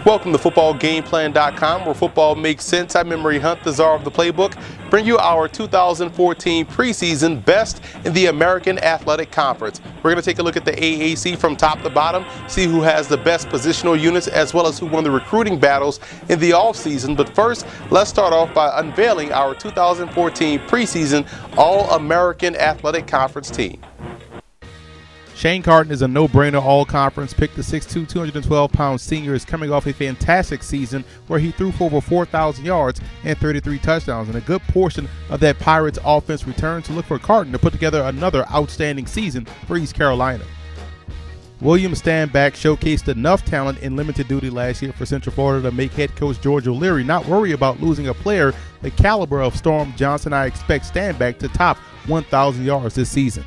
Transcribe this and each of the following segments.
Welcome to footballgameplan.com, where football makes sense. I'm Emery Hunt, the czar of the playbook. Bring you our 2014 preseason best in the American Athletic Conference. We're going to take a look at the AAC from top to bottom, see who has the best positional units, as well as who won the recruiting battles in the offseason. But first, let's start off by unveiling our 2014 preseason All-American Athletic Conference team. Shane Carton is a no-brainer all-conference pick. The 6'2", 212-pound senior is coming off a fantastic season where he threw for over 4,000 yards and 33 touchdowns, and a good portion of that Pirates offense returned to look for Carton to put together another outstanding season for East Carolina. William Stanback showcased enough talent in limited duty last year for Central Florida to make head coach George O'Leary not worry about losing a player the caliber of Storm Johnson. I expect Stanback to top 1,000 yards this season.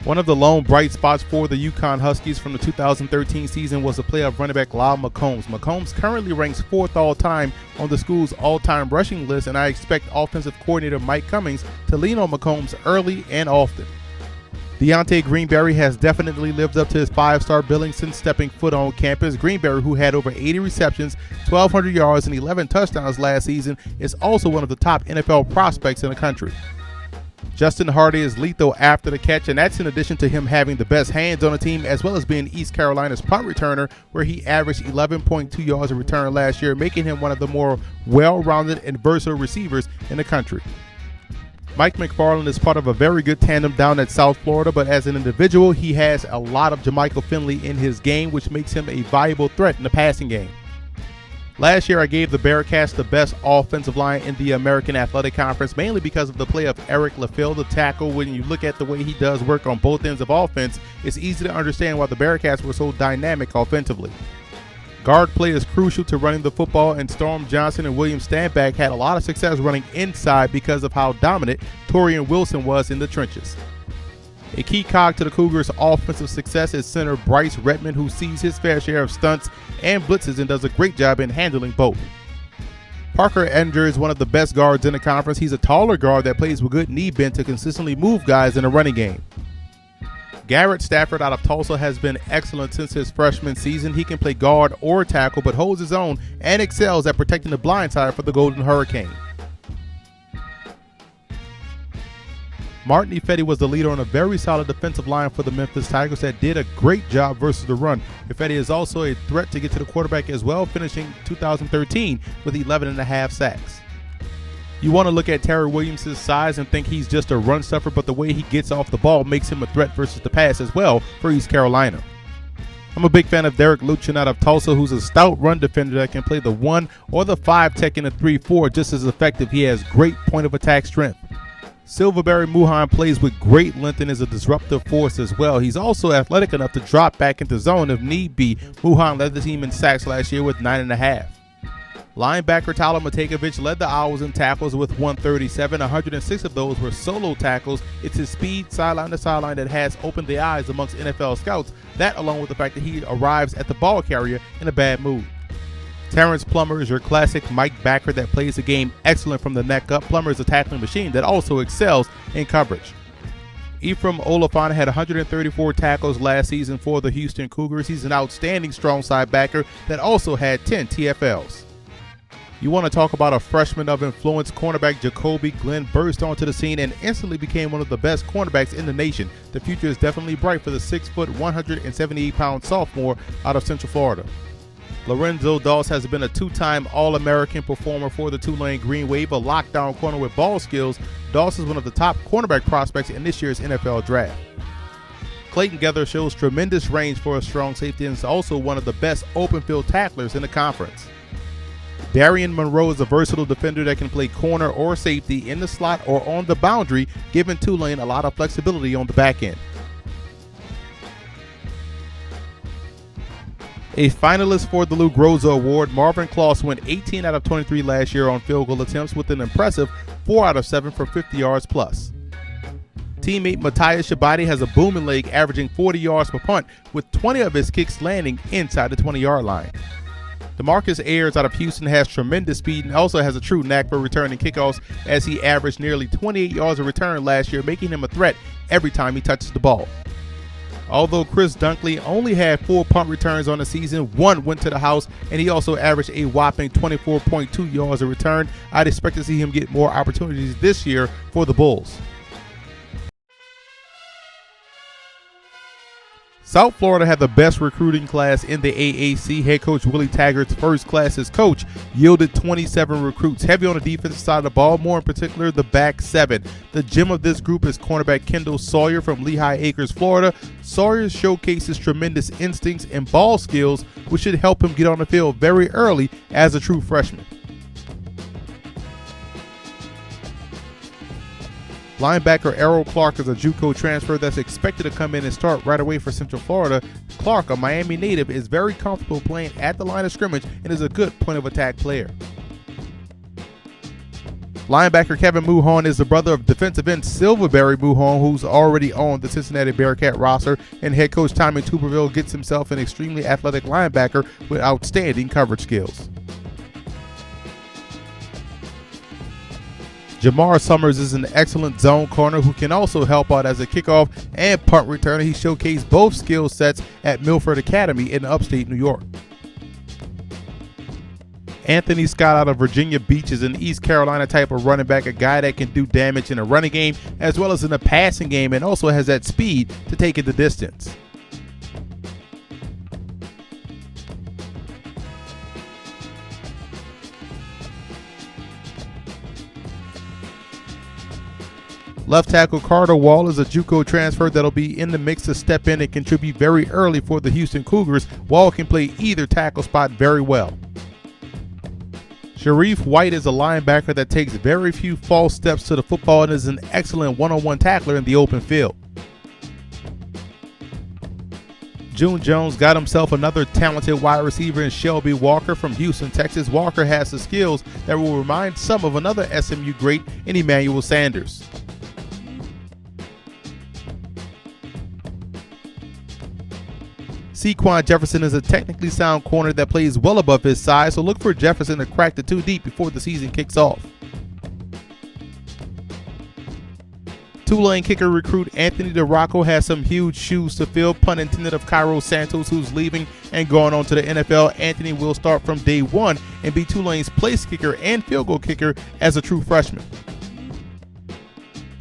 One of the lone bright spots for the UConn Huskies from the 2013 season was the play of running back Lyle McCombs. McCombs currently ranks 4th all-time on the school's all-time rushing list, and I expect offensive coordinator Mike Cummings to lean on McCombs early and often. Deontay Greenberry has definitely lived up to his 5-star billing since stepping foot on campus. Greenberry, who had over 80 receptions, 1,200 yards, and 11 touchdowns last season, is also one of the top NFL prospects in the country. Justin Hardy is lethal after the catch, and that's in addition to him having the best hands on the team, as well as being East Carolina's punt returner, where he averaged 11.2 yards a return last year, making him one of the more well-rounded and versatile receivers in the country. Mike McFarland is part of a very good tandem down at South Florida, but as an individual, he has a lot of Jermichael Finley in his game, which makes him a valuable threat in the passing game. Last year, I gave the Bearcats the best offensive line in the American Athletic Conference, mainly because of the play of Eric LaFille, the tackle. When you look at the way he does work on both ends of offense, it's easy to understand why the Bearcats were so dynamic offensively. Guard play is crucial to running the football, and Storm Johnson and William Stanback had a lot of success running inside because of how dominant Torian Wilson was in the trenches. A key cog to the Cougars' offensive success is center Bryce Redmond, who sees his fair share of stunts and blitzes and does a great job in handling both. Parker Ender is one of the best guards in the conference. He's a taller guard that plays with good knee bend to consistently move guys in the running game. Garrett Stafford out of Tulsa has been excellent since his freshman season. He can play guard or tackle, but holds his own and excels at protecting the blind side for the Golden Hurricane. Martin Ifedi was the leader on a very solid defensive line for the Memphis Tigers that did a great job versus the run. Ifedi is also a threat to get to the quarterback as well, finishing 2013 with 11.5 sacks. You want to look at Terry Williams' size and think he's just a run stuffer, but the way he gets off the ball makes him a threat versus the pass as well for East Carolina. I'm a big fan of Derek Luchin out of Tulsa, who's a stout run defender that can play the 1 or the 5 tech in a 3-4 just as effective. He has great point of attack strength. Silverberry Muhan plays with great length and is a disruptive force as well. He's also athletic enough to drop back into zone if need be. Muhan led the team in sacks last year with 9.5. Linebacker Tyler Matekovich led the Owls in tackles with 137. 106 of those were solo tackles. It's his speed sideline to sideline that has opened the eyes amongst NFL scouts. That, along with the fact that he arrives at the ball carrier in a bad mood. Terrence Plummer is your classic Mike backer that plays the game excellent from the neck up. Plummer is a tackling machine that also excels in coverage. Ephraim Oliphant had 134 tackles last season for the Houston Cougars. He's an outstanding strong side backer that also had 10 TFLs. You want to talk about a freshman of influence, cornerback Jacoby Glenn burst onto the scene and instantly became one of the best cornerbacks in the nation. The future is definitely bright for the 6', 178-pound sophomore out of Central Florida. Lorenzo Doss has been a 2-time All-American performer for the Tulane Green Wave, a lockdown corner with ball skills. Doss is one of the top cornerback prospects in this year's NFL draft. Clayton Gether shows tremendous range for a strong safety and is also one of the best open field tacklers in the conference. Darian Monroe is a versatile defender that can play corner or safety in the slot or on the boundary, giving Tulane a lot of flexibility on the back end. A finalist for the Lou Groza Award, Marvin Kloss went 18 out of 23 last year on field goal attempts with an impressive 4 out of 7 for 50 yards plus. Teammate Matthias Shabati has a booming leg, averaging 40 yards per punt, with 20 of his kicks landing inside the 20-yard line. DeMarcus Ayers out of Houston has tremendous speed and also has a true knack for returning kickoffs, as he averaged nearly 28 yards a return last year, making him a threat every time he touches the ball. Although Chris Dunkley only had 4 punt returns on the season, 1 went to the house, and he also averaged a whopping 24.2 yards a return. I'd expect to see him get more opportunities this year for the Bulls. South Florida had the best recruiting class in the AAC. Head coach Willie Taggart's first class as coach yielded 27 recruits, heavy on the defensive side of the ball, more in particular the back 7. The gem of this group is cornerback Kendall Sawyer from Lehigh Acres, Florida. Sawyer showcases tremendous instincts and ball skills, which should help him get on the field very early as a true freshman. Linebacker Errol Clark is a JUCO transfer that's expected to come in and start right away for Central Florida. Clark, a Miami native, is very comfortable playing at the line of scrimmage and is a good point of attack player. Linebacker Kevin Muhon is the brother of defensive end Silverberry Muhon, who's already on the Cincinnati Bearcat roster, and head coach Tommy Tuberville gets himself an extremely athletic linebacker with outstanding coverage skills. Jamar Summers is an excellent zone corner who can also help out as a kickoff and punt returner. He showcased both skill sets at Milford Academy in upstate New York. Anthony Scott out of Virginia Beach is an East Carolina type of running back, a guy that can do damage in a running game as well as in a passing game, and also has that speed to take it the distance. Left tackle Carter Wall is a JUCO transfer that'll be in the mix to step in and contribute very early for the Houston Cougars. Wall can play either tackle spot very well. Sharif White is a linebacker that takes very few false steps to the football and is an excellent one-on-one tackler in the open field. June Jones got himself another talented wide receiver in Shelby Walker from Houston, Texas. Walker has the skills that will remind some of another SMU great in Emmanuel Sanders. Sequan Jefferson is a technically sound corner that plays well above his size, so look for Jefferson to crack the 2 deep before the season kicks off. Tulane kicker recruit Anthony DeRocco has some huge shoes to fill, pun intended, of Cairo Santos, who's leaving and going on to the NFL. Anthony will start from day 1 and be Tulane's place kicker and field goal kicker as a true freshman.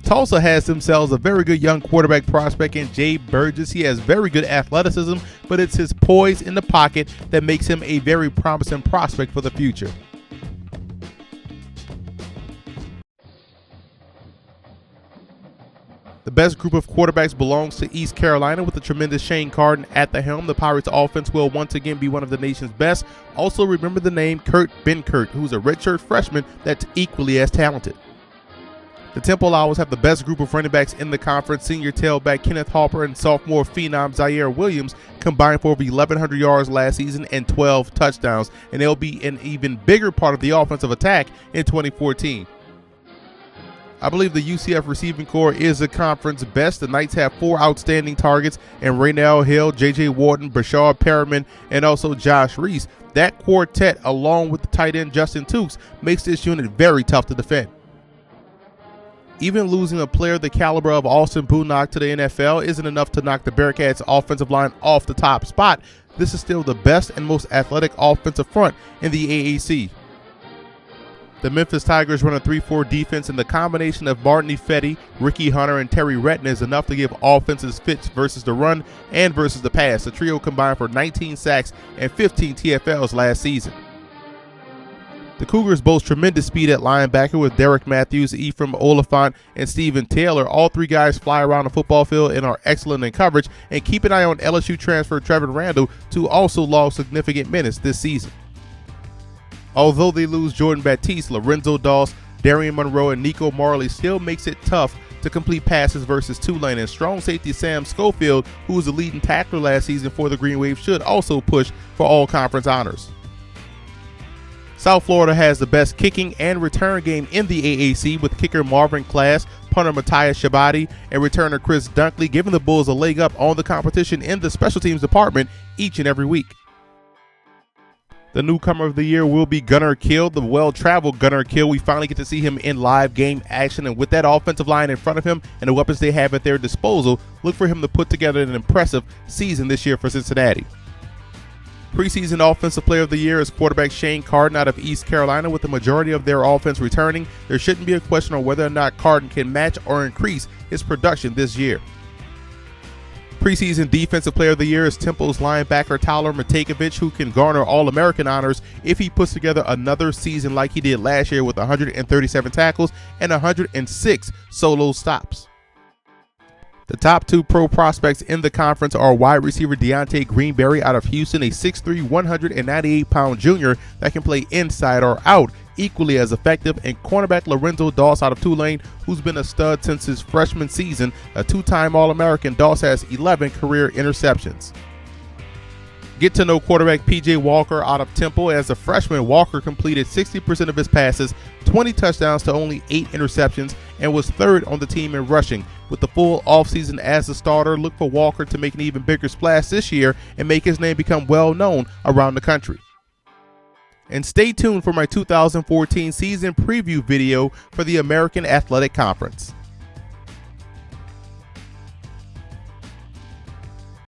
Tulsa has themselves a very good young quarterback prospect in Jay Burgess. He has very good athleticism, but it's his poise in the pocket that makes him a very promising prospect for the future. The best group of quarterbacks belongs to East Carolina with the tremendous Shane Carden at the helm. The Pirates offense will once again be one of the nation's best. Also remember the name Kurt Benkert, who's a redshirt freshman that's equally as talented. The Temple Owls have the best group of running backs in the conference. Senior tailback Kenneth Harper and sophomore phenom Zaire Williams combined for over 1,100 yards last season and 12 touchdowns, and they'll be an even bigger part of the offensive attack in 2014. I believe the UCF receiving corps is the conference best. The Knights have 4 outstanding targets in Raynell Hill, J.J. Wharton, Brashard Perriman, and also Josh Reese. That quartet, along with the tight end Justin Tukes, makes this unit very tough to defend. Even losing a player the caliber of Austin Bunnock to the NFL isn't enough to knock the Bearcats' offensive line off the top spot. This is still the best and most athletic offensive front in the AAC. The Memphis Tigers run a 3-4 defense, and the combination of Martin Ifedi, Ricky Hunter, and Terry Retton is enough to give offenses fits versus the run and versus the pass. The trio combined for 19 sacks and 15 TFLs last season. The Cougars boast tremendous speed at linebacker with Derek Matthews, Ephraim Oliphant, and Steven Taylor. All 3 guys fly around the football field and are excellent in coverage. And keep an eye on LSU transfer Trevor Randall to also log significant minutes this season. Although they lose Jordan Batiste, Lorenzo Doss, Darian Monroe, and Nico Marley still makes it tough to complete passes versus Tulane. And strong safety Sam Schofield, who was the leading tackler last season for the Green Wave, should also push for all conference honors. South Florida has the best kicking and return game in the AAC, with kicker Marvin Class, punter Matthias Shabadi, and returner Chris Dunkley giving the Bulls a leg up on the competition in the special teams department each and every week. The newcomer of the year will be Gunnar Kiel, the well-traveled Gunnar Kiel. We finally get to see him in live game action, and with that offensive line in front of him and the weapons they have at their disposal, look for him to put together an impressive season this year for Cincinnati. Preseason Offensive Player of the Year is quarterback Shane Carden out of East Carolina. With the majority of their offense returning, there shouldn't be a question on whether or not Carden can match or increase his production this year. Preseason Defensive Player of the Year is Temple's linebacker Tyler Matakevich, who can garner All-American honors if he puts together another season like he did last year with 137 tackles and 106 solo stops. The top 2 pro prospects in the conference are wide receiver Deontay Greenberry out of Houston, a 6'3", 198-pound junior that can play inside or out equally as effective, and cornerback Lorenzo Doss out of Tulane, who's been a stud since his freshman season. A 2-time All-American, Doss has 11 career interceptions. Get to know quarterback P.J. Walker out of Temple. As a freshman, Walker completed 60% of his passes, 20 touchdowns to only 8 interceptions, and was 3rd on the team in rushing. With the full offseason as a starter, look for Walker to make an even bigger splash this year and make his name become well known around the country. And stay tuned for my 2014 season preview video for the American Athletic Conference.